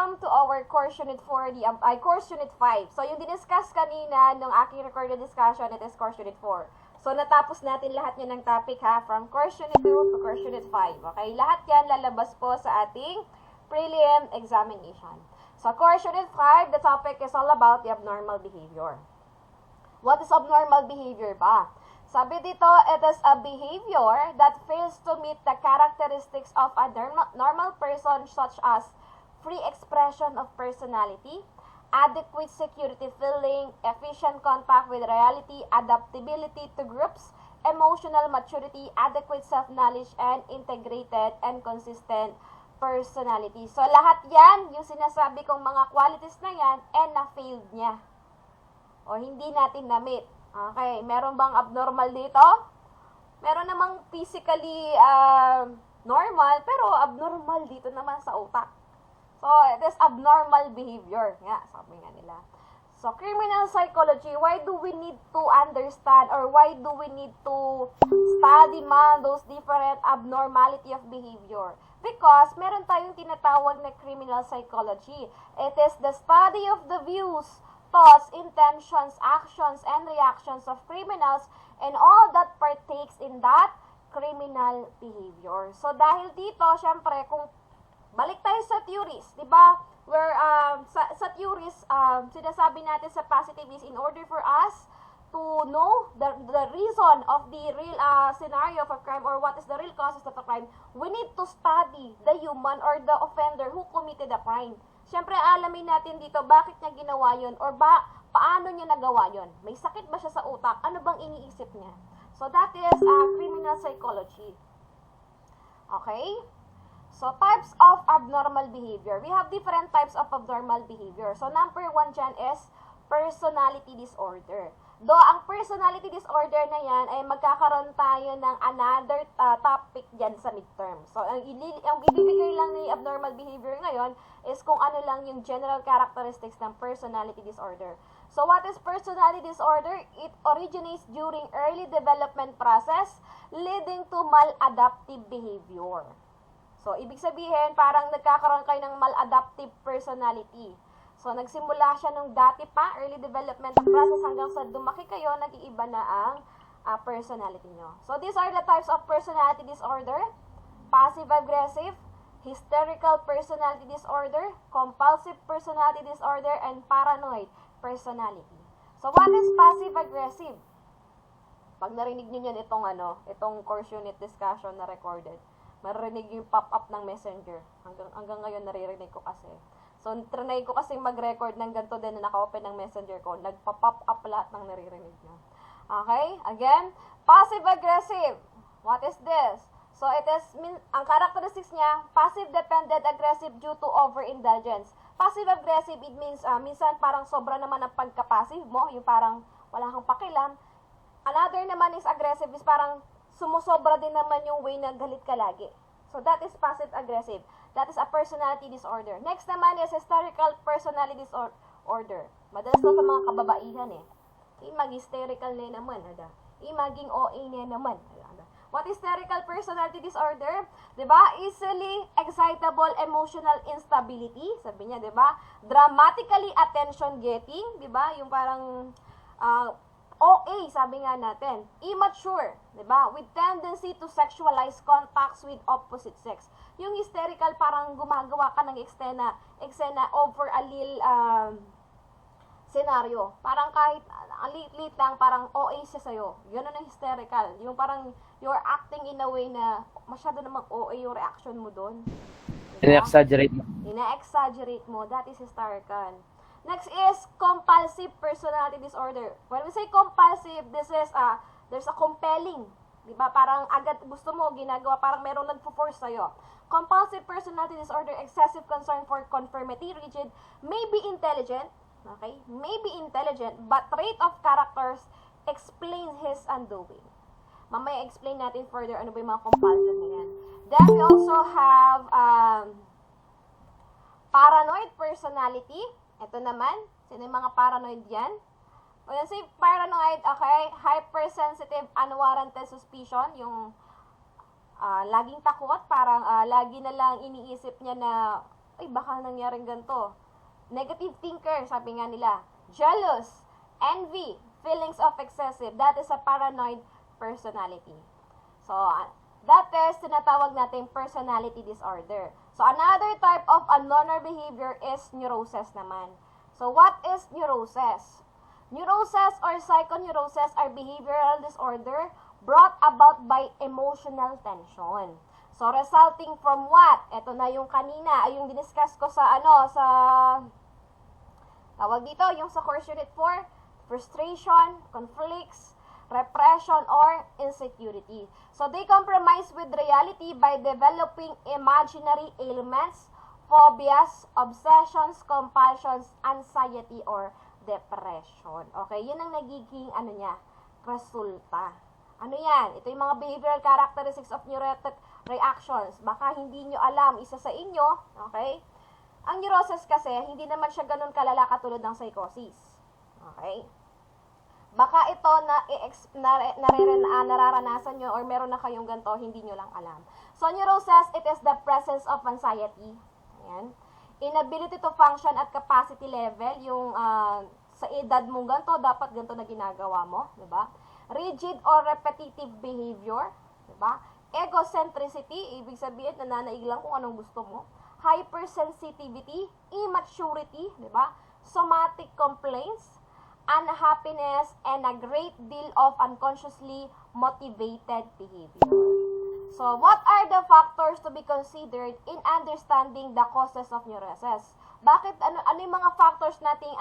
welcome to our course unit 4, course unit 5. So, yung diniscuss kanina nung aking recorded discussion, it is course unit 4. So, natapos natin lahat yan ng topic ha, from course unit 2 to course unit 5. Okay, lahat yan lalabas po sa ating prelim examination. So, course unit 5, the topic is all about the abnormal behavior. What is abnormal behavior ba? Sabi dito, it is a behavior that fails to meet the characteristics of a normal person such as free expression of personality, adequate security feeling, efficient contact with reality, adaptability to groups, emotional maturity, adequate self-knowledge, and integrated and consistent personality. So, lahat yan, yung sinasabi kong mga qualities na yan, na-failed niya. O hindi natin na-meet. Okay, meron bang abnormal dito? Meron namang physically normal, pero abnormal dito naman sa utak. So, it is abnormal behavior. Nga, sabi nga nila. So, criminal psychology, why do we need to understand or why do we need to study those different abnormality of behavior? Because meron tayong tinatawag na criminal psychology. It is the study of the views, thoughts, intentions, actions, and reactions of criminals and all that partakes in that criminal behavior. So, dahil dito, syempre, kung balik tayo sa theories, di ba? Where, sa theories, sinasabi natin sa positive is in order for us to know the reason of the real scenario of a crime or what is the real causes of a crime, we need to study the human or the offender who committed the crime. Siyempre, alamin natin dito bakit niya ginawa yun or paano niya nagawa yun. May sakit ba siya sa utak? Ano bang iniisip niya? So, that is criminal psychology. Okay? So, types of abnormal behavior. We have different types of abnormal behavior. So, number 1 dyan is personality disorder. Though, ang personality disorder na yan ay magkakaroon tayo ng another topic dyan sa midterm. So, ang ibibigay lang ni abnormal behavior ngayon is kung ano lang yung general characteristics ng personality disorder. So, what is personality disorder? It originates during early development process leading to maladaptive behavior. So, ibig sabihin, parang nagkakaroon kayo ng maladaptive personality. So, nagsimula siya nung dati pa, early development process, hanggang sa dumaki kayo, nag-iiba na ang personality nyo. So, these are the types of personality disorder: passive-aggressive, hysterical personality disorder, compulsive personality disorder, and paranoid personality. So, what is passive-aggressive? Pag narinig nyo yan itong course unit discussion na recorded, maririnig yung pop-up ng messenger. Hanggang ngayon naririnig ko kasi. So, trinay ko kasi mag-record ng ganito din na naka-open ng messenger ko. Nagpa-pop up lahat ng naririnig nyo. Okay? Again, passive-aggressive. What is this? So, it is, ang characteristics niya, passive-dependent aggressive due to overindulgence. Passive-aggressive, it means, minsan parang sobra naman ang pagka-passive mo, yung parang wala kang pakialam. Another naman is aggressive, is parang sumusobra din naman yung way na galit ka lagi. So, that is passive-aggressive. That is a personality disorder. Next naman is hysterical personality disorder. Madalas to sa mga kababaihan mag-hysterical na naman. Maging OA na naman. What is hysterical personality disorder? Diba? Easily excitable emotional instability. Sabi niya, diba? Dramatically attention-getting. Diba? Yung parang OA, sabi nga natin. Immature, diba? With tendency to sexualize contacts with opposite sex. Yung hysterical, parang gumagawa ka ng eksena over a little scenario. Parang kahit lit lang, parang OA siya sa'yo. Yun ang hysterical. Yung parang you're acting in a way na masyado namang OA yung reaction mo doon. Diba? Ina-exaggerate mo. Ina-exaggerate mo. That is hysterical. Next is compulsive personality disorder. When we say compulsive, this is there's a compelling, 'di ba? Parang agad gusto mo ginagawa, parang merong nagfo-force sa'yo. Compulsive personality disorder, excessive concern for conformity, rigid, may be intelligent, okay? May be intelligent, but trait of characters explains his undoing. Mamaya explain natin further ano ba yung mga compulsive na yan. Then we also have paranoid personality. Ito naman, sino yung mga paranoid yan? When I say paranoid, okay, hypersensitive, unwarranted suspicion, yung laging takot, parang lagi na lang iniisip niya na ay baka nangyaring ganito. Negative thinker, sabi nga nila. Jealous, envy, feelings of excessive. That is a paranoid personality. So, that is tinatawag natin personality disorder. So, another type of abnormal behavior is neuroses naman. So, what is neuroses? Neuroses or psychoneuroses are behavioral disorder brought about by emotional tension. So, resulting from what? Ito na yung kanina, ay yung diniscuss ko sa tawag dito, yung sa course unit 4, frustration, conflicts, repression, or insecurity. So, they compromise with reality by developing imaginary ailments, phobias, obsessions, compulsions, anxiety, or depression. Okay, yun ang nagiging, resulta. Ano yan? Ito yung mga behavioral characteristics of neurotic reactions. Baka hindi nyo alam, isa sa inyo, okay? Ang neuroses kasi, hindi naman siya ganun kalala katulad ng psychosis. Okay? Baka ito nararanasan nyo or meron na kayong ganito, hindi nyo lang alam. So, neuroses, it is the presence of anxiety. Ayan. Inability to function at capacity level, yung sa edad mo ganito, dapat ganito na ginagawa mo, diba? Rigid or repetitive behavior, diba? Egocentricity, ibig sabihin, nananaig lang kung anong gusto mo. Hypersensitivity, immaturity, diba? Somatic complaints, unhappiness, and a great deal of unconsciously motivated behavior. So, what are the factors to be considered in understanding the causes of neuroses? Bakit, ano yung mga factors nating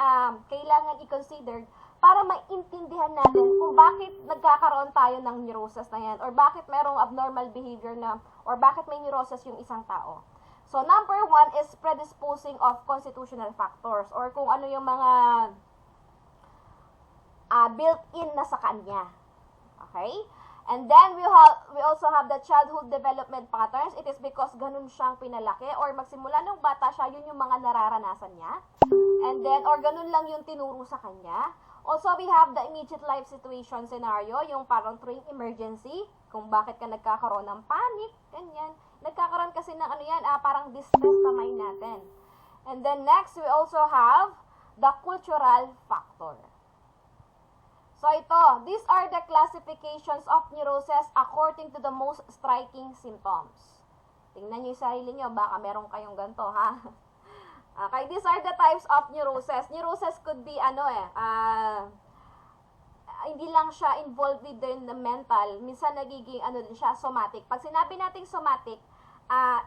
kailangan i-consider para maintindihan natin kung bakit nagkakaroon tayo ng neuroses na yan or bakit merong abnormal behavior na or bakit may neuroses yung isang tao. So, number 1 is predisposing of constitutional factors or kung ano yung mga built-in na sa kanya. Okay? And then, we also have the childhood development patterns. It is because ganun siyang pinalaki or magsimula nung bata siya, yun yung mga nararanasan niya. And then, or ganun lang yung tinuro sa kanya. Also, we have the immediate life situation scenario, yung parang tuwing emergency, kung bakit ka nagkakaroon ng panic, ganyan. Nagkakaroon kasi ng parang distress sa mind natin. And then next, we also have the cultural factor. So ito, these are the classifications of neuroses according to the most striking symptoms. Tingnan nyo yung sarili nyo, baka meron kayong ganito, ha? Okay, these are the types of neuroses. Neuroses could be, hindi lang siya involved with the mental, minsan nagiging, din siya, somatic. Pag sinabi nating somatic,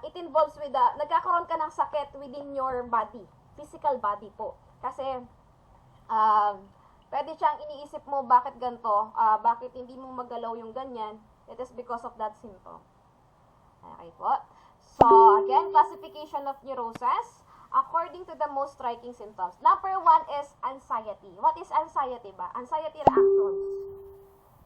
it involves with nagkakaroon ka ng sakit within your body, physical body po. Kasi, pwede siyang iniisip mo, bakit ganito, bakit hindi mo magalaw yung ganyan, it is because of that symptom. Okay po. So, again, classification of neuroses according to the most striking symptoms. Number 1 is anxiety. What is anxiety ba? Anxiety reactions.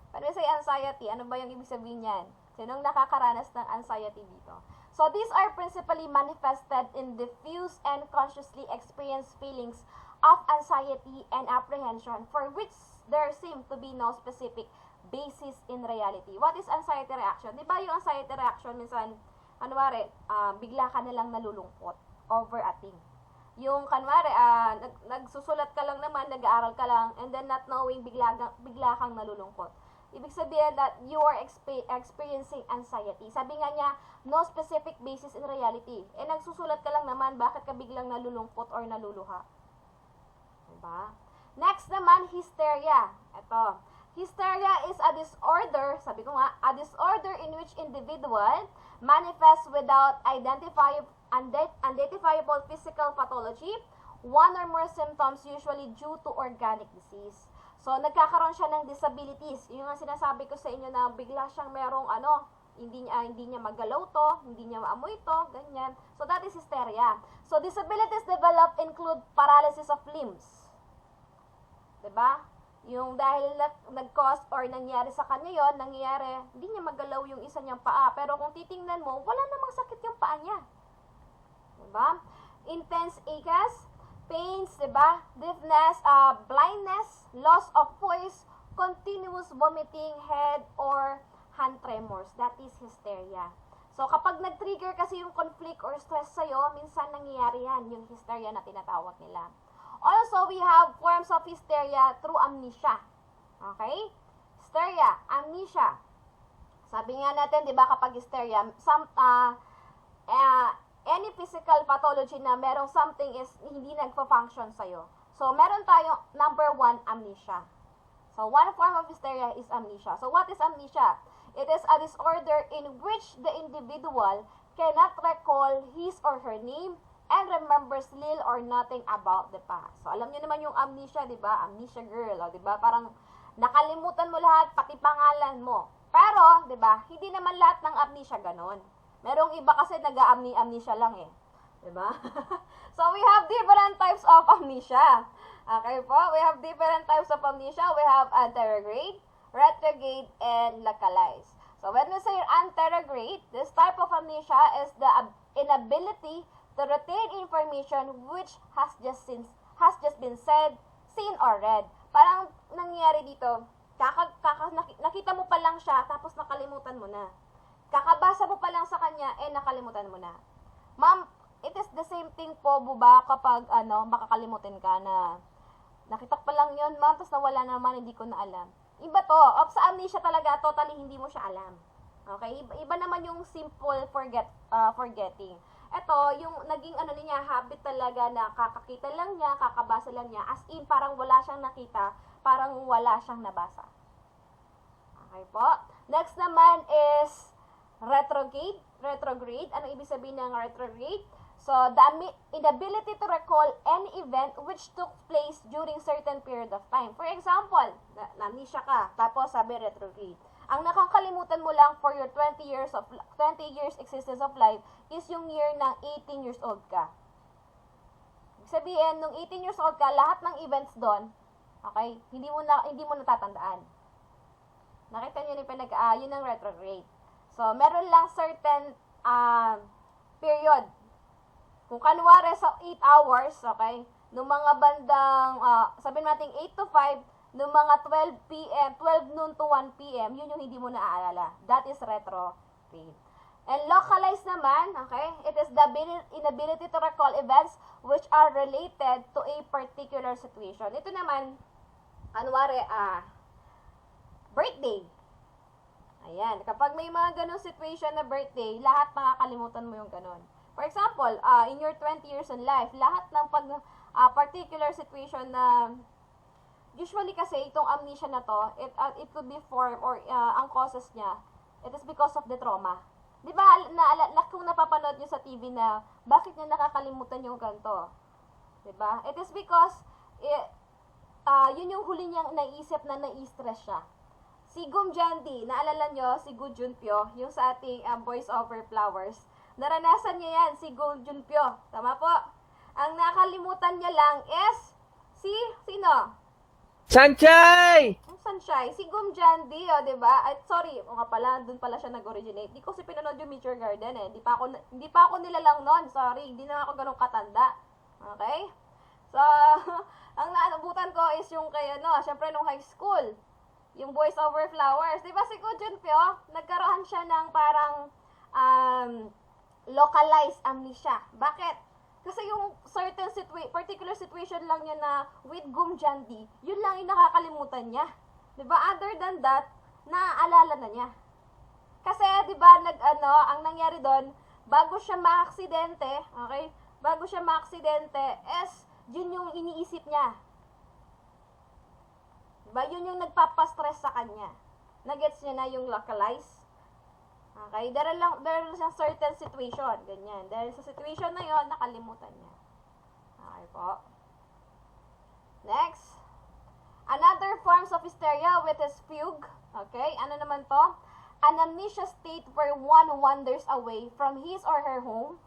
When we say anxiety, ano ba yung ibig sabihin yan? Sinong nakakaranas ng anxiety dito? So, these are principally manifested in diffuse and consciously experienced feelings of anxiety and apprehension for which there seem to be no specific basis in reality. What is anxiety reaction? Diba yung anxiety reaction, minsan, bigla ka nalang nalulungkot, overacting. Yung, nagsusulat ka lang naman, nag-aaral ka lang, and then not knowing, bigla kang nalulungkot. Ibig sabihin that you are experiencing anxiety. Sabi nga niya, no specific basis in reality. Nagsusulat ka lang naman, bakit ka biglang nalulungkot or naluluha? Diba? Next naman, hysteria. Ito. Hysteria is a disorder, sabi ko nga, a disorder in which individual manifests without identifiable physical pathology, one or more symptoms usually due to organic disease. So, nagkakaroon siya ng disabilities. Yung nga sinasabi ko sa inyo na bigla siyang merong hindi niya magalaw to, hindi niya maamoy to, ganyan. So, that is hysteria. So, disabilities developed include paralysis of limbs. Diba? Yung dahil nag-cause or nangyari sa kanya yon, nangyayari, hindi niya magalaw yung isa niyang paa. Pero kung titingnan mo, wala namang sakit yung paa niya. Diba? Intense aches, pains, diba? Deafness, blindness, loss of voice, continuous vomiting, head or hand tremors. That is hysteria. So, kapag nag-trigger kasi yung conflict or stress sa'yo, minsan nangyayari yan, yung hysteria na tinatawag nila. Also, we have forms of hysteria through amnesia. Okay? Hysteria, amnesia. Sabi nga natin, di ba, kapag hysteria, any physical pathology na merong something is hindi nagpa-function sa'yo. So, meron tayong number 1, amnesia. So, one form of hysteria is amnesia. So, what is amnesia? It is a disorder in which the individual cannot recall his or her name and remembers little or nothing about the past. So, alam niyo naman yung amnesia, di ba? Amnesia girl, di ba? Parang nakalimutan mo lahat, pati pangalan mo. Pero, di ba, hindi naman lahat ng amnesia ganon. Merong iba kasi nag-amnesia lang eh. Di ba? So, we have different types of amnesia. Okay po? We have different types of amnesia. We have anterograde, retrograde, and localized. So, when we say anterograde, this type of amnesia is the inability to retain information which has just been said, seen, or read. Parang nangyayari dito, nakita mo pa lang siya, tapos nakalimutan mo na. Kakabasa mo pa lang sa kanya, nakalimutan mo na. Ma'am, it is the same thing po, buba, kapag makakalimutin ka na nakita ko pa lang yun, ma'am, tapos nawala naman, hindi ko na alam. Iba to. Sa amnesia talaga, totally hindi mo siya alam. Okay? Iba naman yung simple forgetting. Ito, yung naging niya, habit talaga na kakakita lang niya, kakabasa lang niya, as in, parang wala siyang nakita, parang wala siyang nabasa. Okay po? Next naman is retrograde. Retrograde. Ano ibig sabihin ng retrograde? So, the inability to recall any event which took place during certain period of time. For example, amnesia ka, tapos sabi retrograde. Ang nakakalimutan mo lang for your 20 years existence of life is yung year ng 18 years old ka. Ibig sabihin, nung 18 years old ka, lahat ng events doon, okay, hindi mo natatandaan. Nakita niyo yun ang retrograde. So, meron lang certain period. Kung kanwari sa 8 hours, okay, nung mga bandang, sabihin natin 8 to 5, nung mga 12 p.m., 12 noon to 1 p.m., yun yung hindi mo naaalala. That is retrograde. And localized naman, okay, it is the inability to recall events which are related to a particular situation. Ito naman, kanwari, birthday. Ayan, kapag may mga ganong situation na birthday, lahat makakalimutan mo yung ganon. For example, in your 20 years in life, lahat ng particular situation na, usually kasi itong amnesia na to, it could be formed or ang causes niya, it is because of the trauma. Di ba, kung napapanood nyo sa TV na, bakit niya nakakalimutan yung ganito? Di ba? It is because, yun yung huli niyang naisip na nai-stress siya. Si Gumjandi, naalala nyo, si Gu Junpyo, yung sa ating Voice Over Flowers, naranasan niya yan, si Gu Junpyo. Tama po? Ang nakalimutan niya lang is, sino? Sanchay! Yung Sanchay, si Gumjandi, diba? Ay, sorry, nga pala, dun pala siya nag-originate. Di ko si pinanood yung Meteor Garden Hindi pa ako nilalang nun, sorry, hindi na ako ganun katanda. Okay? So, ang naabutan ko is yung kay, syempre nung high school, yung Voice Over Flowers. Diba si Gu Junpyo, nagkaroon siya ng parang, localized amnesia. Bakit? Kasi yung certain particular situation lang niya na with Gumjandi, yun lang yung nakakalimutan niya. Diba? Other than that, naaalala na niya. Kasi, diba, ang nangyari doon, bago siya maaksidente, okay? Bago siya maaksidente, yun yung iniisip niya. Diba? Yun yung nagpapastress sa kanya. Nagets niya na yung localized. Okay, dahil lang siyang certain situation, ganyan. Dahil sa situation na yon, nakalimutan niya. Okay po. Next. Another forms of hysteria with is fugue. Okay, ano naman to? An amnesia state where one wanders away from his or her home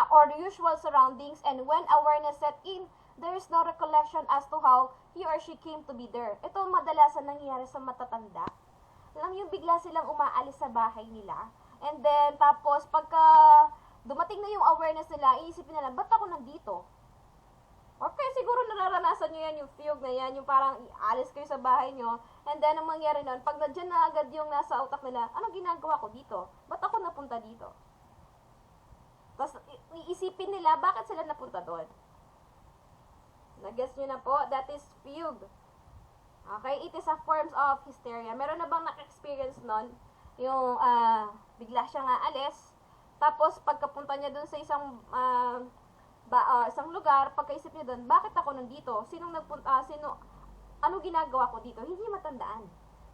or the usual surroundings, and when awareness set in, there is no recollection as to how he or she came to be there. Ito madalasan nangyayari sa matatanda. Alam yung bigla silang umaalis sa bahay nila. And then, tapos, pagka dumating na yung awareness nila, iisipin nila, ba't ako nandito? Okay, siguro nararanasan nyo yan, yung fugue na yan, yung parang alis kayo sa bahay nyo. And then, ang mangyari nun, pag nadyan na agad yung nasa utak nila, anong ginagawa ko dito? Ba't ako napunta dito? Tapos, iisipin nila, bakit sila napunta doon? Nag-guess nyo na po? That is fugue. Okay? It is a form of hysteria. Meron na bang naka-experience nun? Yung, bigla siyang aalis. Tapos, pagkapunta niya doon sa isang, isang lugar, pagkaisip niya doon, bakit ako nandito? Sinong nagpunta? Ano ginagawa ko dito? Hindi matandaan.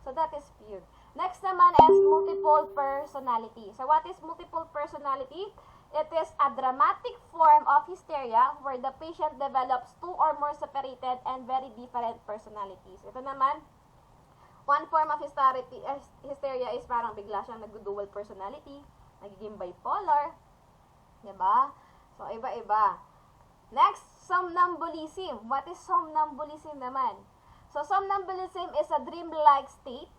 So, that is fugue. Next naman is multiple personality. So, what is multiple personality? It is a dramatic form of hysteria where the patient develops two or more separated and very different personalities. Ito naman, one form of hysteria is parang bigla siyang nag-dual personality, nagiging bipolar, diba? So, iba-iba. Next, somnambulism. What is somnambulism naman? So, somnambulism is a dreamlike state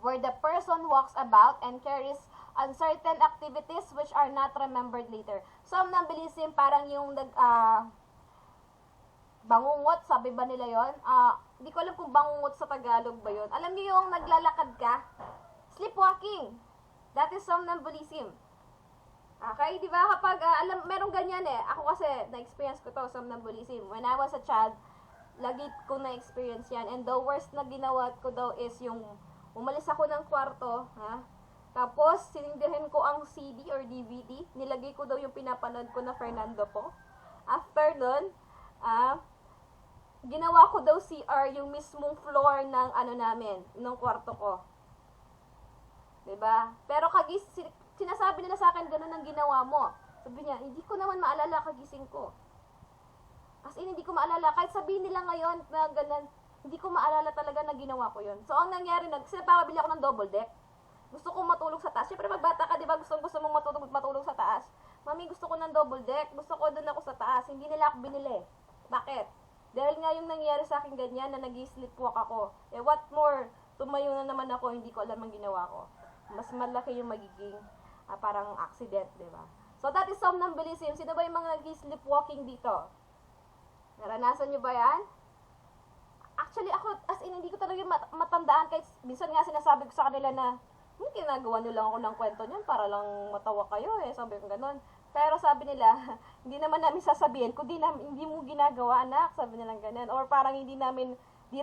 where the person walks about and carries uncertain activities which are not remembered later. Somnambulism, parang yung bangungot, sabi ba nila yon? Hindi ko alam kung bangungot sa Tagalog ba yon. Alam niyo yung naglalakad ka? Sleepwalking. That is somnambulism. Okay, di ba kapag, merong ganyan eh. Ako kasi, na-experience ko to, somnambulism. When I was a child, lagi ko na-experience yan. And the worst na ginawa ko daw is yung umalis ako ng kwarto, tapos sinindihin ko ang CD or DVD, nilagay ko daw yung pinapanood ko na Fernando po. After nun, ginawa ko daw CR yung mismong floor ng namin, ng kwarto ko. Diba? Pero sinasabi nila sa akin, ganun ang ginawa mo. Sabi niya, hindi ko naman maalala kagising ko. As in, hindi ko maalala. Kahit sabihin nila ngayon na ganun, hindi ko maalala talaga na ginawa ko yun. So, ang nangyari, sinapabili ako ng double deck. Gusto kong matulog sa taas. Siyempre, pag bata ka, di ba, gusto mong matulog sa taas. Mami, gusto ko ng double deck. Gusto ko doon ako sa taas. Hindi nila ako binili. Bakit? Dahil nga yung nangyari sa akin ganyan, na nag-sleepwalk ako. Eh, what more? Tumayo na naman ako, hindi ko alam ang ginawa ko. Mas malaki yung magiging parang accident, di ba? So, that is somnambulism. Sino ba yung mga nag-sleepwalking dito? Naranasan nyo ba yan? Actually, ako, as in, hindi ko talaga matandaan. Kahit minsan nga sinasabi ko sa kanila na, ginagawa nyo lang ako ng kwento niyan para lang matawa kayo eh. Sabi ko ganun. Pero sabi nila, hindi naman namin sasabihin kung hindi mo ginagawa, anak. Sabi nila ganun. Or parang di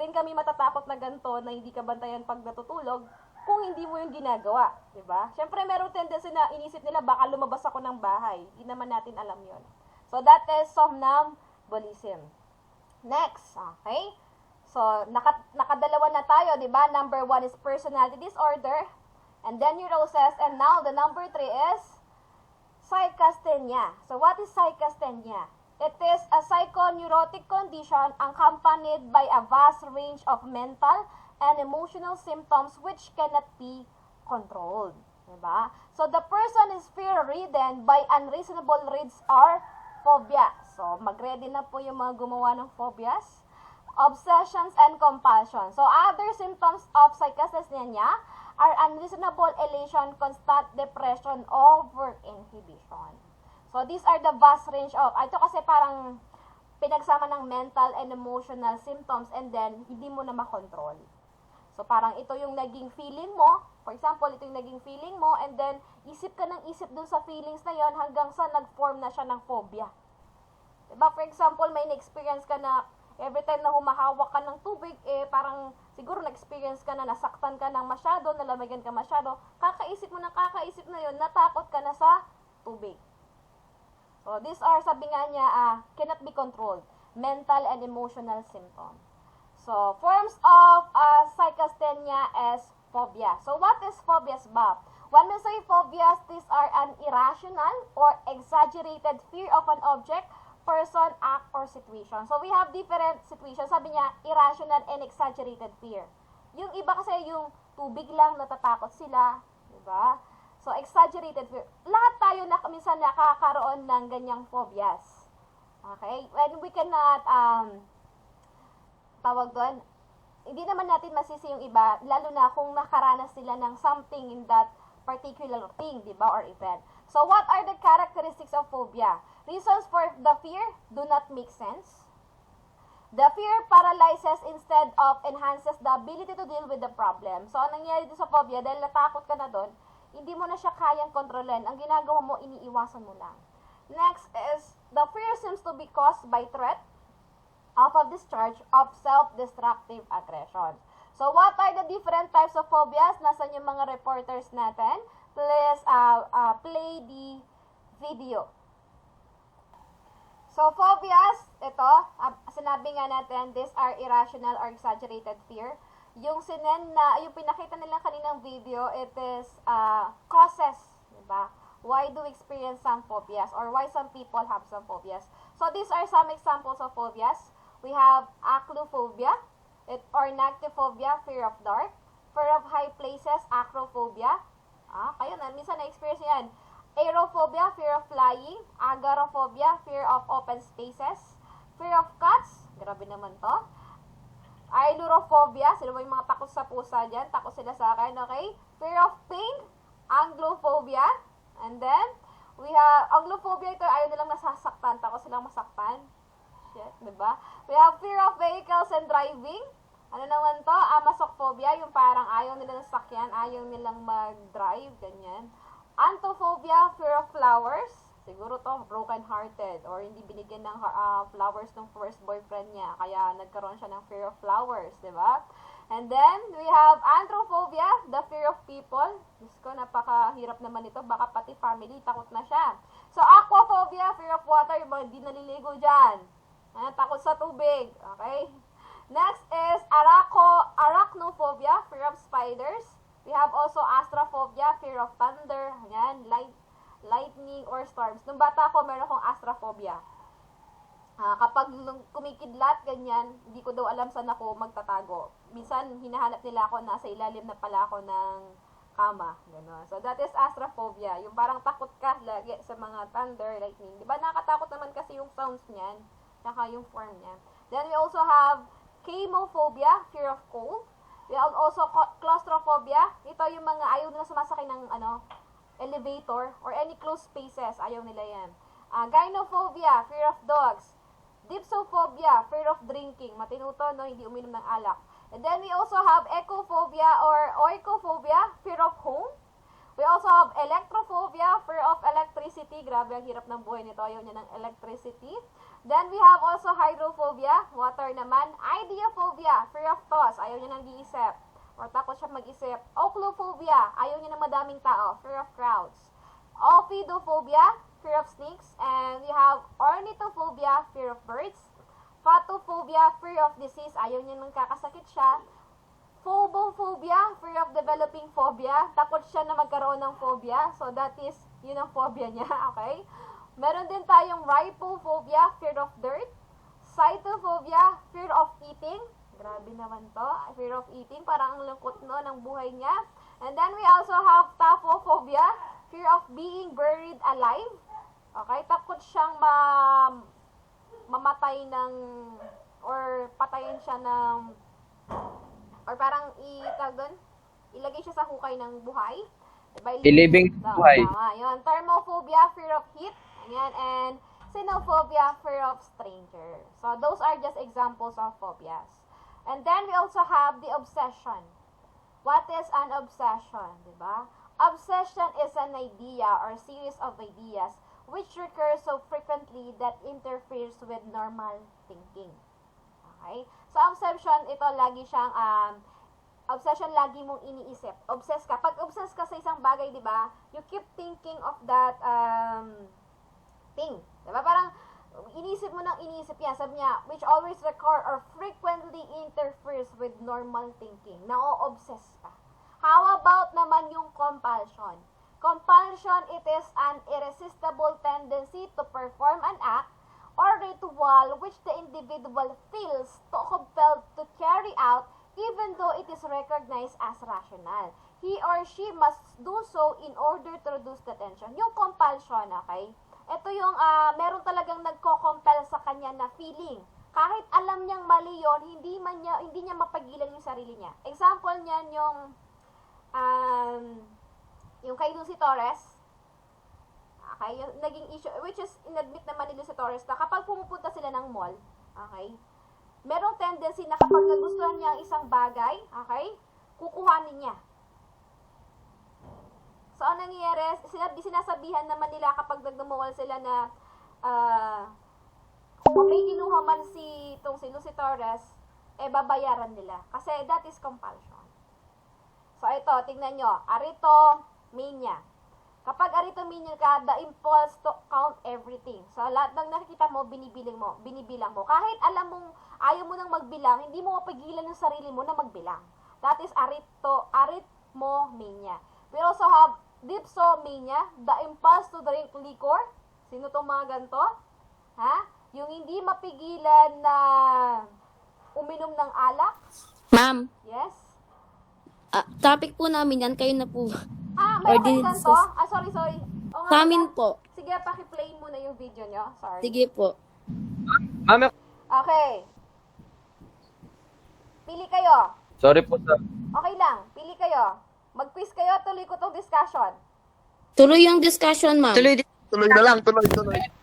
rin kami matatakot na ganito na hindi ka bantayan pag natutulog kung hindi mo yung ginagawa. Diba? Siyempre, meron tendency na inisip nila baka lumabas ako ng bahay. Hindi naman natin alam yon. So, that is somnambulism. Next, okay? So, nakadalawa na tayo, diba? Number 1 is personality disorder. And then neuroses, and now the number 3 is psychasthenia. So what is psychasthenia? It is a psychoneurotic condition accompanied by a vast range of mental and emotional symptoms which cannot be controlled. Diba? So the person is fear-ridden by unreasonable dreads or phobia. So mag-ready na po yung mga gumawa ng phobias, obsessions, and compulsion. So other symptoms of psychasthenia are unreasonable elation, constant depression, over inhibition. So, these are the vast range of, ito kasi parang pinagsama ng mental and emotional symptoms and then hindi mo na makontrol. So, parang ito yung naging feeling mo, for example, ito yung naging feeling mo and then isip ka ng isip dun sa feelings na yon hanggang sa nag-form na siya ng phobia. Diba? For example, may na-experience ka na every time na humahawak ka ng tubig, parang siguro na-experience ka na, nasaktan ka ng masyado, nalamagan ka masyado, kakaisip mo na yun, natakot ka na sa tubig. So, these are, sabi nga niya, cannot be controlled. Mental and emotional symptoms. So, forms of psychasthenia is phobia. So, what is phobias ba? When we say phobias, these are an irrational or exaggerated fear of an object, person, act, or situation. So, we have different situations. Sabi niya, irrational and exaggerated fear. Yung iba kasi yung tubig lang, natatakot sila. Diba? So, exaggerated fear. Lahat tayo na minsan nakakaroon ng ganyang phobias. Okay? When we cannot, tawag doon, hindi naman natin masisi yung iba, lalo na kung nakaranas sila ng something in that particular thing, diba, or event. So, what are the characteristics of phobia? Reasons for the fear do not make sense. The fear paralyzes instead of enhances the ability to deal with the problem. So, ang nangyayari dito sa phobia, dahil natakot ka na doon, hindi mo na siya kayang kontrolin. Ang ginagawa mo, iniiwasan mo lang. Next is, the fear seems to be caused by threat of a discharge of self-destructive aggression. So, what are the different types of phobias? Nasaan yung mga reporters natin? Please play the video. So, phobias, ito, sinabi nga natin, these are irrational or exaggerated fear. Yung yung pinakita nila kaninang video, it is causes, diba? Why do we experience some phobias or why some people have some phobias? So, these are some examples of phobias. We have acrophobia, or nyctophobia, fear of dark, fear of high places, acrophobia. Kayo na, minsan na-experience yan. Aerophobia, fear of flying. Agoraphobia, fear of open spaces. Fear of cats, grabe naman to. Ailurophobia, sila ba yung mga takot sa pusa dyan? Takot sila sa akin, okay? Fear of pain. Anglophobia. And then, we have, anglophobia ito, ayaw nilang nasasaktan. Takot silang masaktan. Shit, diba? We have fear of vehicles and driving. Ano naman to? Amasophobia, yung parang ayaw nilang sakyan, ayaw nilang mag-drive, ganyan. Anthophobia, fear of flowers. Siguro to, broken-hearted or hindi binigyan ng flowers ng first boyfriend niya. Kaya nagkaroon siya ng fear of flowers, di ba? And then, we have anthrophobia, the fear of people. Diyos ko, napakahirap naman ito. Baka pati family, takot na siya. So, aquaphobia, fear of water. Yung mga di naliligo dyan. Takot sa tubig. Okay? Next is arachnophobia, fear of spiders. We have also astrophobia, fear of thunder, ayan, lightning or storms. Nung bata ako, meron akong astrophobia. Kapag kumikidlat, ganyan, hindi ko daw alam saan ako magtatago. Minsan, hinahanap nila ako, nasa ilalim na pala ako ng kama. Gano'n. So, that is astrophobia. Yung parang takot ka lagi sa mga thunder, lightning. Diba, nakakatakot naman kasi yung sounds niyan, saka yung form niya. Then, we also have chemophobia, fear of cold. We have also claustrophobia. Ito yung mga ayaw nila sumasakay ng elevator or any closed spaces. Ayaw nila yan. Gynophobia, fear of dogs. Dipsophobia, fear of drinking. Matinuto, no? Hindi uminom ng alak. And then we also have ecophobia or oikophobia, fear of home. We also have electrophobia, fear of electricity. Grabe, ang hirap ng buhay nito. Ayaw niya ng electricity. Then we have also hydrophobia, water naman. Ideaphobia, fear of toss. Ayaw niya nang giisip. Or takot siya mag-isip. Ophiophobia, ayaw niya ng madaming tao. Fear of crowds. Ophidophobia, fear of snakes. And we have ornithophobia, fear of birds. Photophobia, fear of disease. Ayaw niya nang kakasakit siya. Phobophobia, fear of developing phobia. Takot siya na magkaroon ng phobia. So that is, yun ang phobia niya. Okay? Meron din tayong rhipophobia, fear of dirt. Cytophobia, fear of eating. Grabe naman to. Fear of eating. Parang ang lungkot no ng buhay niya. And then we also have taphophobia, fear of being buried alive. Okay? Takot siyang mamatay ng, or patayin siya ng, or parang ilagay siya sa hukay ng buhay. Diba? Ilibing buhay. Tama. Yun. Thermophobia, fear of heat. Ayan. And xenophobia, fear of stranger. So, those are just examples of phobias. And then, we also have the obsession. What is an obsession? Diba? Obsession is an idea or series of ideas which recurs so frequently that interferes with normal thinking. Okay? So, obsession, ito lagi siyang, obsession lagi mong iniisip. Obsess ka. Pag obsess ka sa isang bagay, di ba, you keep thinking of that thing. Di ba? Parang, iniisip mo nang iniisip yan. Sabi niya, which always recur or frequently interferes with normal thinking. Na-o-obsess ka. How about naman yung compulsion? Compulsion, it is an irresistible tendency to perform an act or ritual which the individual feels compelled to carry out even though it is recognized as rational. He or she must do so in order to reduce the tension. Yung compulsion, okay? Ito yung meron talagang nagko-compel sa kanya na feeling. Kahit alam niyang mali yun, hindi niya mapagilan yung sarili niya. Example niyan yung kay Lucy Torres. Okay? Yung naging issue, which is inadmit naman ni Lucy Torres na kapag pumupunta sila ng mall, okay? Merong tendency na kapag nagustuhan niya ang isang bagay, okay, kukuhanin niya. So, ang nangyayari, sinasabihan naman nila kapag nagdumuwal sila na kung may kinuha man si Lucy Torres, babayaran nila. Kasi that is compulsion. So, ito, tingnan nyo. Arithmania. Kapag arithmania ka, the impulse to count everything. So, lahat ng nakikita mo, binibilang mo. Kahit alam mong ayaw mo nang magbilang, hindi mo mapigilan yung sarili mo na magbilang. That is arithmomania. We also have dipsomania, the impulse to drink liquor. Sino tong mga ganito? Ha? Yung hindi mapigilan na uminom ng alak. Ma'am, Yes? topic po namin yan. Kayo na po. May Or kayo din- ganito? Sorry. O, Sa amin pala. po. Sige, paki-play muna yung video nyo. Sorry. Sige po. Ma'am, Okay. Pili kayo. sorry po sa... Okay lang. Pili kayo. Mag-quiz kayo. Tuloy ko tong discussion. Tuloy yung discussion, ma'am. Tuloy na lang, tuloy.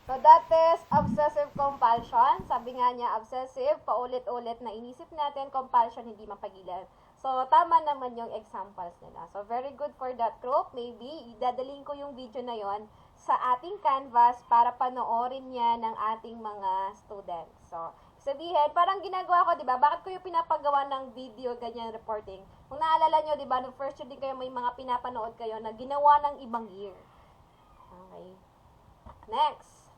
So, that is obsessive compulsion. Sabi nga niya, obsessive, paulit-ulit na inisip natin, compulsion, hindi mapagilan. So, tama naman yung examples nila. So, very good for that group. Maybe, idadaling ko yung video na yon sa ating canvas para panoorin niya ng ating mga students. So, sabihin, parang ginagawa ko, di ba? Bakit ko yung pinapagawa ng video, ganyan reporting? Kung naalala nyo, di ba, no first year din kayo, may mga pinapanood kayo na ginawa ng ibang year. Okay. Next.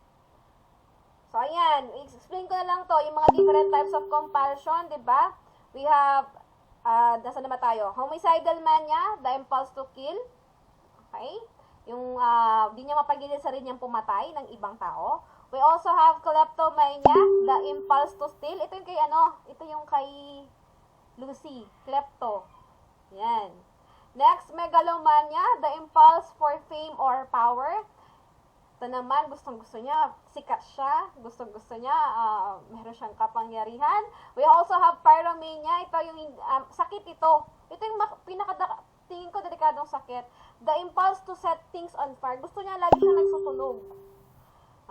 So, ayan. I-explain ko na lang to, yung mga different types of compulsion, di ba? We have, nasa naman tayo? Homicidal mania, the impulse to kill. Okay? Yung, di niya mapagilid sa rin niyang pumatay ng ibang tao. We also have kleptomania, the impulse to steal. Ito yung kay, ito yung kay Lucy. Klepto. Yan. Next, megalomania, the impulse for fame or power. Ito naman, gustong-gusto niya, sikat siya, gustong-gusto niya, meron siyang kapangyarihan. We also have pyromania, ito yung, sakit ito. Ito yung tingin ko delikadong sakit. The impulse to set things on fire. Gusto niya lagi siya nagsusunog.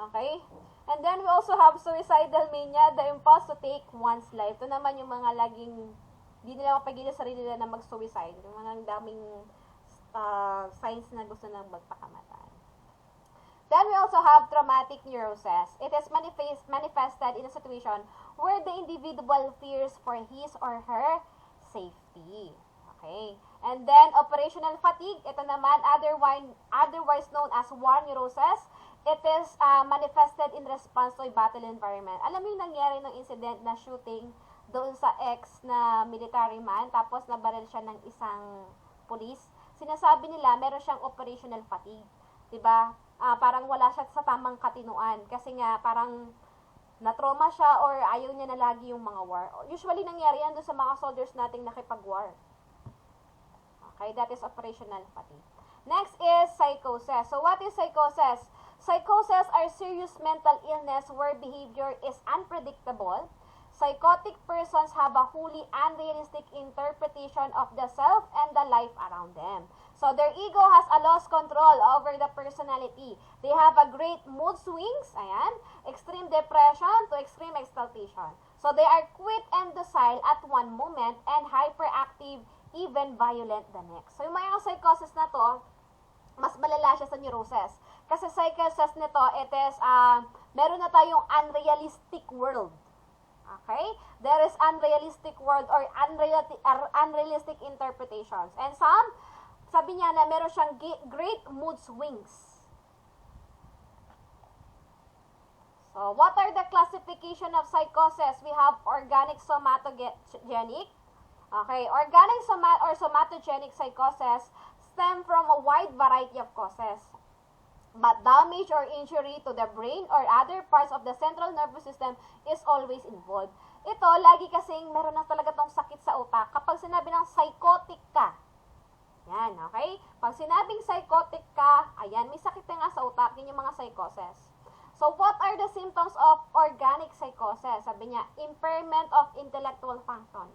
Okay? And then we also have suicidal mania, the impulse to take one's life. Ito naman yung mga laging, di nila mapagilan sa sarili nila na mag-suicide. Yung mga daming signs na gusto nang magpakamatay. Then we also have traumatic neuroses. It is manifested in a situation where the individual fears for his or her safety. Okay? And then operational fatigue, ito naman otherwise known as war neuroses. It is manifested in response to a battle environment. Alam mo yung nangyari ng incident na shooting doon sa ex na military man, tapos nabaril siya ng isang police. Sinasabi nila meron siyang operational fatigue. Diba? Parang wala siya sa tamang katinuan. Kasi nga, parang na-trauma siya or ayaw niya na lagi yung mga war. Usually, nangyari yan doon sa mga soldiers nating nakipag-war. Okay, that is operational fatigue. Next is psychosis. So, what is psychosis? Psychosis are serious mental illness where behavior is unpredictable. Psychotic persons have a wholly unrealistic interpretation of the self and the life around them. So, their ego has a lost control over the personality. They have a great mood swings, ayan, extreme depression to extreme exaltation. So, they are quick and docile at one moment and hyperactive, even violent the next. So, yung mga psychosis na to, mas malala siya sa neuroses. Kasi psychosis nito, it is, meron na tayong unrealistic world. Okay? There is unrealistic world or unrealistic interpretations. And some, sabi niya na meron siyang great mood swings. So, what are the classification of psychosis? We have organic somatogenic. Okay, organic or somatogenic psychosis stem from a wide variety of causes. But damage or injury to the brain or other parts of the central nervous system is always involved. Ito, lagi kasing meron na talaga tong sakit sa utak. Kapag sinabi ng psychotic ka, yan, okay? Pag sinabing psychotic ka, ayan, may sakit na nga sa utak, yun yung mga psychosis. So, what are the symptoms of organic psychosis? Sabi niya, impairment of intellectual functions.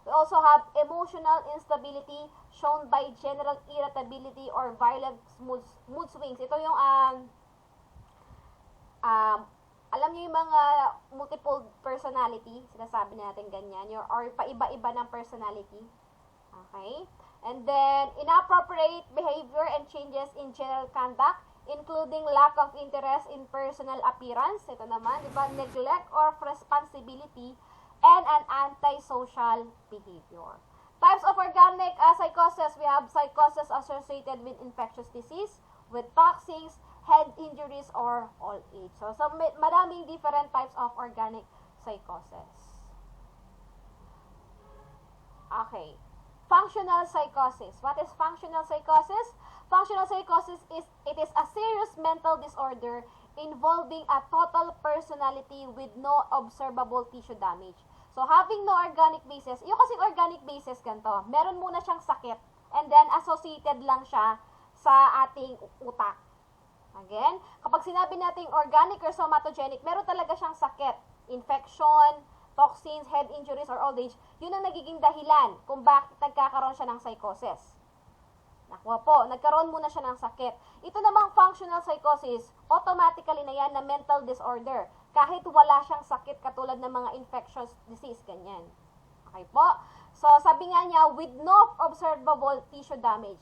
We also have emotional instability shown by general irritability or violent mood swings. Ito yung, alam niyo yung mga multiple personality, sinasabi natin ganyan, or paiba-iba ng personality. Okay? And then, inappropriate behavior and changes in general conduct, including lack of interest in personal appearance. Ito naman, di ba? Neglect of responsibility and an antisocial behavior. Types of organic psychosis. We have psychosis associated with infectious disease, with toxins, head injuries, or old age. So maraming different types of organic psychosis. Okay. Functional psychosis. What is functional psychosis? Functional psychosis is a serious mental disorder involving a total personality with no observable tissue damage. So, having no organic basis, yung kasing organic basis ganito, meron muna siyang sakit, and then associated lang siya sa ating utak. Again, kapag sinabi nating organic or somatogenic, meron talaga siyang sakit, infection, toxins, head injuries, or old age. Yun ang nagiging dahilan kung bakit nagkakaroon siya ng psychosis. Nakuha po, nagkaroon muna siya ng sakit. Ito namang functional psychosis, automatically na yan na mental disorder. Kahit wala siyang sakit katulad ng mga infectious disease, ganyan. Okay po? So, sabi nga niya, with no observable tissue damage.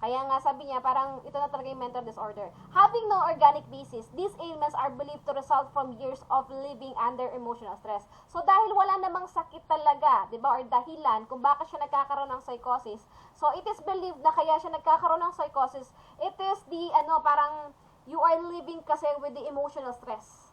Kaya nga sabi niya, parang ito na talaga yung mental disorder. Having no organic basis, these ailments are believed to result from years of living under emotional stress. So dahil wala namang sakit talaga, di ba, or dahilan kung bakit siya nagkakaroon ng psychosis, so it is believed na kaya siya nagkakaroon ng psychosis, it is the, parang you are living kasi with the emotional stress.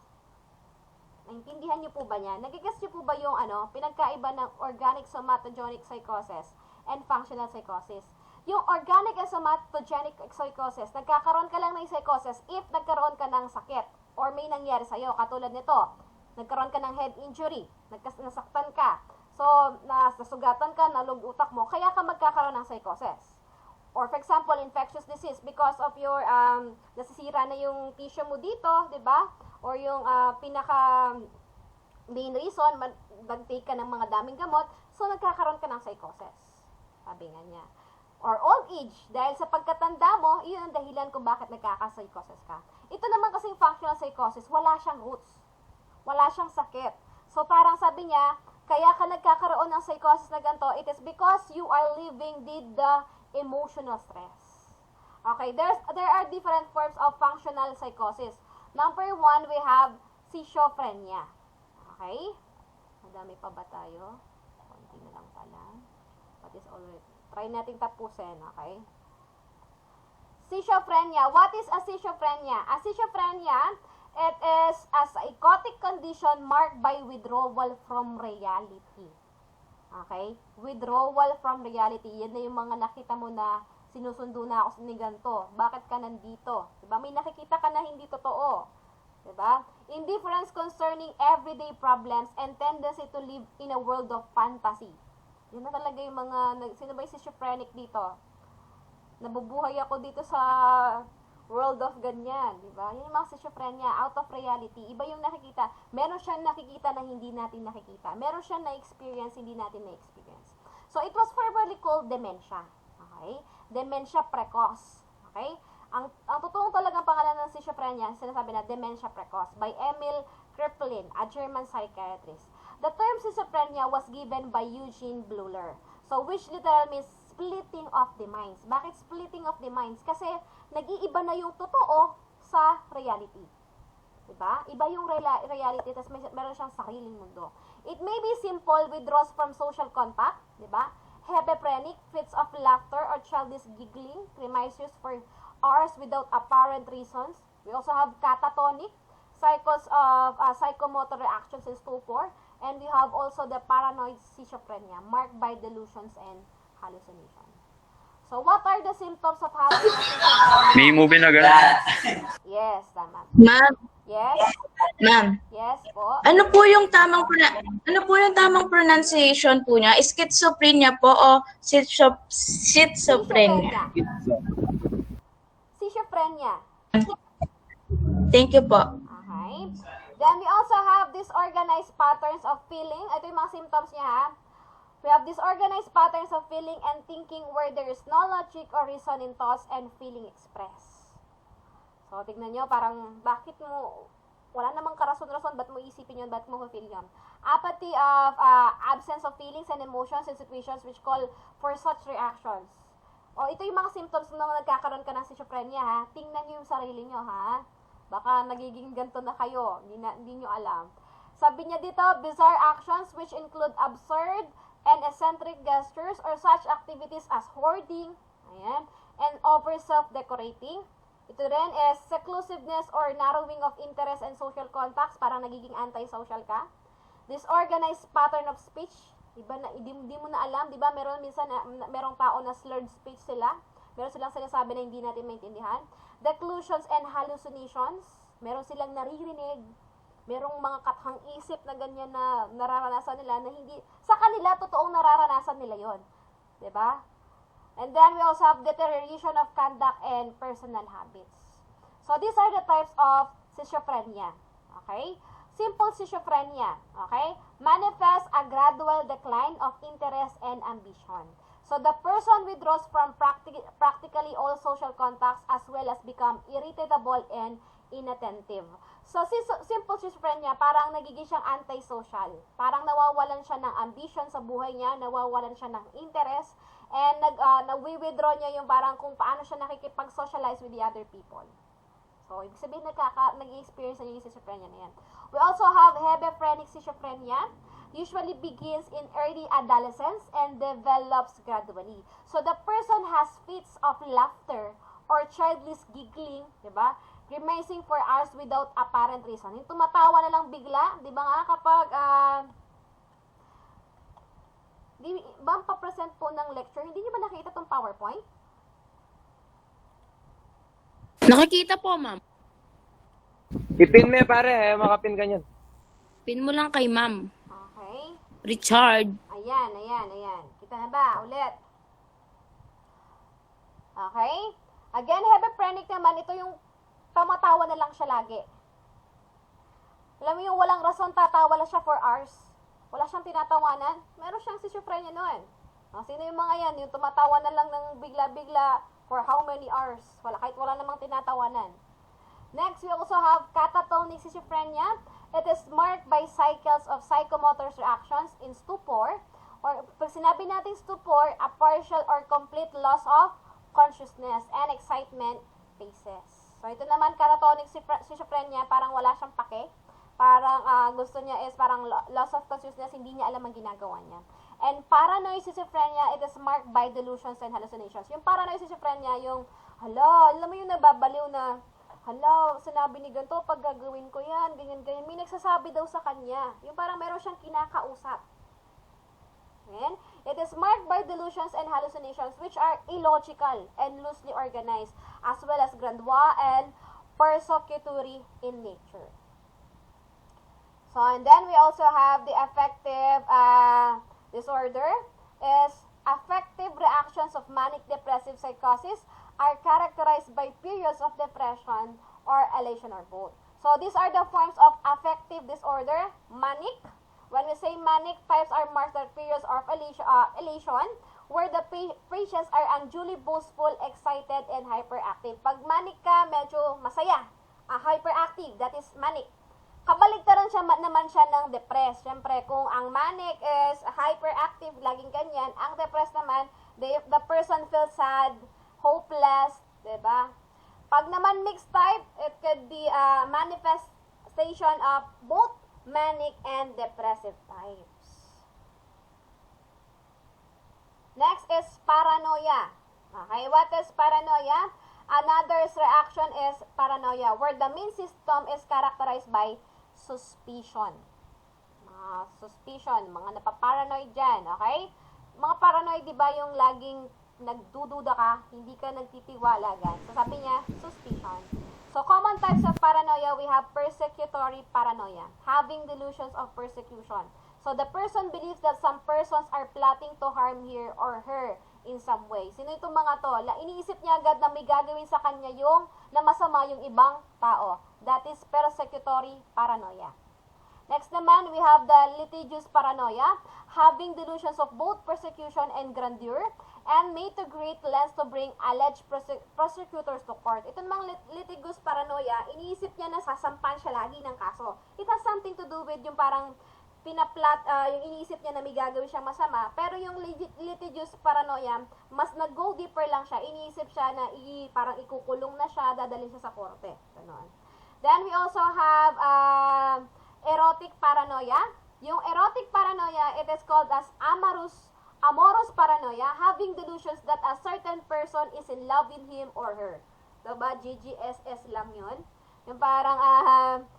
Naintindihan niyo po ba niya? Nagigets niyo po ba yung pinagkaiba ng organic somatogenic psychosis and functional psychosis? Yung organic and somatogenic psychosis, nagkakaroon ka lang ng psychosis if nagkaroon ka ng sakit or may nangyari sa'yo. Katulad nito, nagkaroon ka ng head injury, nasaktan ka, so nasugatan ka, nalug utak mo, kaya ka magkakaroon ng psychosis. Or for example, infectious disease because of your, nasisira na yung tissue mo dito, di ba? Or yung pinaka main reason, nag-take ka ng mga daming gamot, so nagkakaroon ka ng psychosis. Sabi nga niya. Or old age, dahil sa pagkatanda mo, iyon ang dahilan kung bakit nagkaka-psychosis ka. Ito naman kasing functional psychosis, wala siyang roots. Wala siyang sakit. So parang sabi niya, kaya ka nagkakaroon ng psychosis na ganito, it is because you are living with the emotional stress. Okay, there are different forms of functional psychosis. Number 1, we have schizophrenia. Okay? Madami pa ba tayo? Konti na lang pala. What is already? Try natin tapusin, okay? Schizophrenia. What is a schizophrenia? A schizophrenia, it is a psychotic condition marked by withdrawal from reality. Okay? Withdrawal from reality. Yan na yung mga nakita mo na sinusundo na ako ni ganito. Bakit ka nandito? Diba? May nakikita ka na hindi totoo. Diba? Indifference concerning everyday problems and tendency to live in a world of fantasy. Yun na talaga yung mga, sino ba yung schizophrenic dito? Nabubuhay ako dito sa world of ganyan, di ba? Yun yung mga schizophrenia, out of reality. Iba yung nakikita. Meron siyang nakikita na hindi natin nakikita. Meron siyang na-experience, hindi natin na-experience. So, it was formerly called dementia. Okay? Dementia precoce. Okay? Ang totoong talagang pangalan ng schizophrenia, sinasabi na dementia precoce by Emil Kraepelin, a German psychiatrist. The term schizophrenia was given by Eugene Bleuler. So, which literally means splitting of the minds. Bakit splitting of the minds? Kasi, nag-iiba na yung totoo sa reality. Diba? Iba yung reality, tapos meron siyang sariling mundo. It may be simple, withdraws from social contact. Diba? Herbaphrenic, fits of laughter or childish giggling, cremaceous for hours without apparent reasons. We also have catatonic, cycles of psychomotor reactions in stupor. And we have also the paranoid schizophrenia, marked by delusions and hallucinations. So, what are the symptoms of having a schizophrenia? May movie na gano'n. Yes, tama. Ma'am, Yes? ma'am. Yes po. Ano po yung tamang pronunciation po niya? Schizophrenia po o schizophrenia? Schizophrenia. Thank you po. Okay. Then we also have disorganized patterns of feeling. Ito yung mga symptoms niya ha. We have disorganized patterns of feeling and thinking where there is no logic or reason in thoughts and feeling expressed. So, tignan nyo, parang bakit mo Wala namang karason-rason, ba't mo isipin yun, ba't mo feel yun? Apathy of absence of feelings and emotions in situations which call for such reactions. O, ito yung mga symptoms nung nagkakaroon ka ng schizophrenia, ha? Tingnan nyo yung sarili nyo, ha? Baka nagiging ganito na kayo, hindi nyo alam. Sabi niya dito, bizarre actions which include absurd and eccentric gestures or such activities as hoarding, ayan, and over self-decorating. Ito rin is seclusiveness or narrowing of interest and social contacts, parang nagiging anti-social ka. Disorganized pattern of speech, iba na, hindi mo na alam, di ba? Meron minsan, merong tao na slurred speech sila. Meron silang sinasabi na hindi natin maintindihan. Delusions and hallucinations, meron silang naririnig. Merong mga kathang isip na ganyan na nararanasan nila na hindi, sa kanila, totoong nararanasan nila yon, di ba? And then we also have deterioration of conduct and personal habits. So these are the types of schizophrenia. Okay? Simple schizophrenia. Okay? Manifests a gradual decline of interest and ambition. So the person withdraws from practically all social contacts as well as become irritable and inattentive. So simple schizophrenia, parang nagiging siyang antisocial. Parang nawawalan siya ng ambition sa buhay niya, nawawalan siya ng interest, and nag-withdraw niya yung parang kung paano siya nakikipag-socialize with the other people. So, ibig sabihin nag-experience na yung schizophrenia na yan. We also have Herbaphrenic Schizophrenia. Usually begins in early adolescence and develops gradually. So, the person has fits of laughter or childish giggling, di ba? Grimacing for hours without apparent reason. Yung tumatawa na lang bigla, di ba nga kapag di ba pa-present po ng lecture, hindi niyo ba nakita tong PowerPoint? Nakikita po, ma'am. Ipin mo pare, makapin ka niyan. Pin mo lang kay ma'am. Okay. Richard. Ayan. Kita na ba? Ulit. Okay. Again, Herbaphrenic naman, ito yung tumatawa na lang siya lagi. Alam mo yung walang rason, tatawa lang siya for hours. Wala siyang tinatawanan. Meron siyang schizophrenia noon. Sino yung mga yan? Yung tumatawa na lang ng bigla-bigla for how many hours? Kahit wala namang tinatawanan. Next, we also have catatonic schizophrenia. It is marked by cycles of psychomotor reactions in stupor. Or pag sinabi natin stupor, a partial or complete loss of consciousness and excitement phases. So, ito naman, catatonic schizophrenia, parang wala siyang pake. Parang gusto niya is parang loss of consciousness, hindi niya alam ang ginagawa niya. And paranoid schizophrenia, it is marked by delusions and hallucinations. Yung paranoid schizophrenia, yung, alam mo yung nababaliw na, sinabi ni ganito, pag gagawin ko yan, ganyan. May nagsasabi daw sa kanya. Yung parang meron siyang kinakausap. And it is marked by delusions and hallucinations which are illogical and loosely organized, as well as grandeur and persecutory in nature. So, and then we also have the affective disorder is affective reactions of manic depressive psychosis are characterized by periods of depression or elation or both. So, these are the forms of affective disorder. Manic. When we say manic, types are marked by periods of elation where the patients are unduly boastful, excited, and hyperactive. Pag manic ka, medyo masaya. Hyperactive, that is manic. Kabaligtaran naman siya ng depressed. Siyempre, kung ang manic is hyperactive, laging ganyan, ang depressed naman, the person feels sad, hopeless, diba? Pag naman mixed type, it could be a manifestation of both manic and depressive types. Next is paranoia. Okay, what is paranoia? Another reaction is paranoia, where the main system is characterized by suspicion. Mga napaparanoid dyan, okay? Mga paranoid, di ba, yung laging nagdududa ka, hindi ka nagtitiwala, guys. So, sabi niya, suspicion. So, common types of paranoia, we have persecutory paranoia, having delusions of persecution. So, the person believes that some persons are plotting to harm her or her in some way. Sino itong mga to? Iniisip niya agad na may gagawin sa kanya yung na masama yung ibang tao. That is persecutory paranoia. Next naman, we have the litigious paranoia, having delusions of both persecution and grandeur, and made to great lengths to bring alleged prosecutors to court. Ito namang litigious paranoia, iniisip niya na sasampan siya lagi ng kaso. It has something to do with yung parang pinaplat, yung iniisip niya na may gagawin siyang masama, pero yung litigious paranoia, mas nag-go deeper lang siya, iniisip siya na parang ikukulong na siya, dadalhin siya sa korte. Ganon. Then we also have erotic paranoia. Yung erotic paranoia, it is called as amorous paranoia, having delusions that a certain person is in love with him or her. Diba? GGSS lang yun. Yung parang,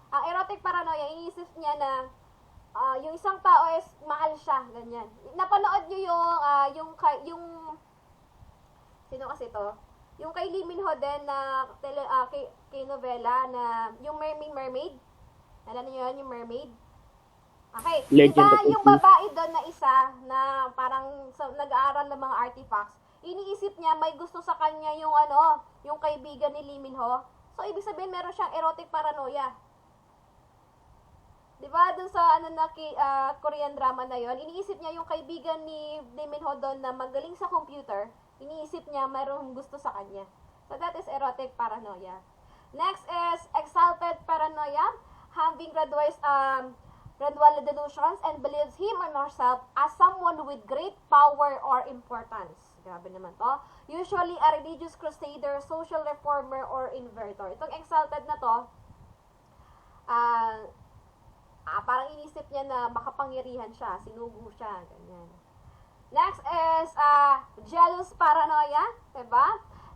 ang erotic paranoia, iniisip niya na yung isang tao is mahal siya, ganyan. Napanood niyo yung sino kasi to? Yung kay Lee Min Ho din na kay novela na yung Mermaid. Alam niyo yun, yung Mermaid? Okay. Legend Diba of yung the Sea. babae doon na isa na parang nag-aaral ng mga artifacts, iniisip niya may gusto sa kanya yung yung kaibigan ni Lee Min Ho. So, ibig sabihin meron siyang erotic paranoia. Diba, dun sa Korean drama na yon, iniisip niya yung kaibigan ni Lee Min Ho doon na magaling sa computer, iniisip niya mayroong gusto sa kanya. So, that is erotic paranoia. Next is exalted paranoia, having gradual delusions and believes him or herself as someone with great power or importance. Grabe naman to. Usually a religious crusader, social reformer, or inverter. Itong exalted na to, parang inisip niya na makapangyarihan siya, sinugo siya, ganyan. Next is jealous paranoia, diba?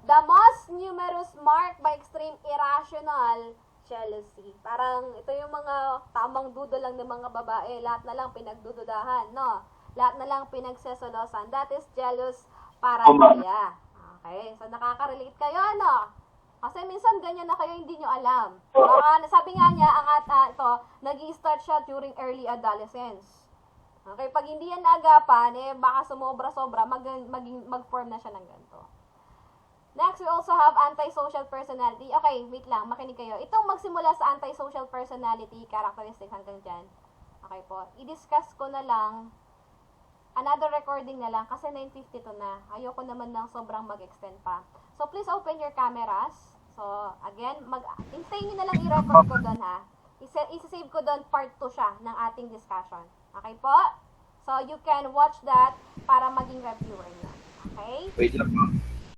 The most numerous marked by extreme irrational jealousy. Parang ito yung mga tamang dudo lang ng mga babae. Lahat na lang pinagdududahan, no? Lahat na lang pinagsesolosan. That is jealous paranoia. Okay, so nakaka-relate kayo, no? Kasi minsan ganyan na kayo, hindi nyo alam. Sabi nga niya, ito, nag-i-start siya during early adolescence. Okay, pag hindi yan naagapan, baka sumobra-sobra, mag-form na siya ng ganito. Next, we also have antisocial personality. Okay, wait lang, makinig kayo. Itong magsimula sa antisocial personality characteristics hanggang dyan. Okay po, i-discuss ko na lang, another recording na lang, kasi 9:52 na. Ayoko naman ng sobrang mag-extend pa. So, please open your cameras. So, again, hintayin nyo na lang i-record ko doon, ha. Isa-save ko doon, part 2 siya ng ating discussion. Okay po? So, you can watch that para maging reviewer nyo. Okay? Wait lang po.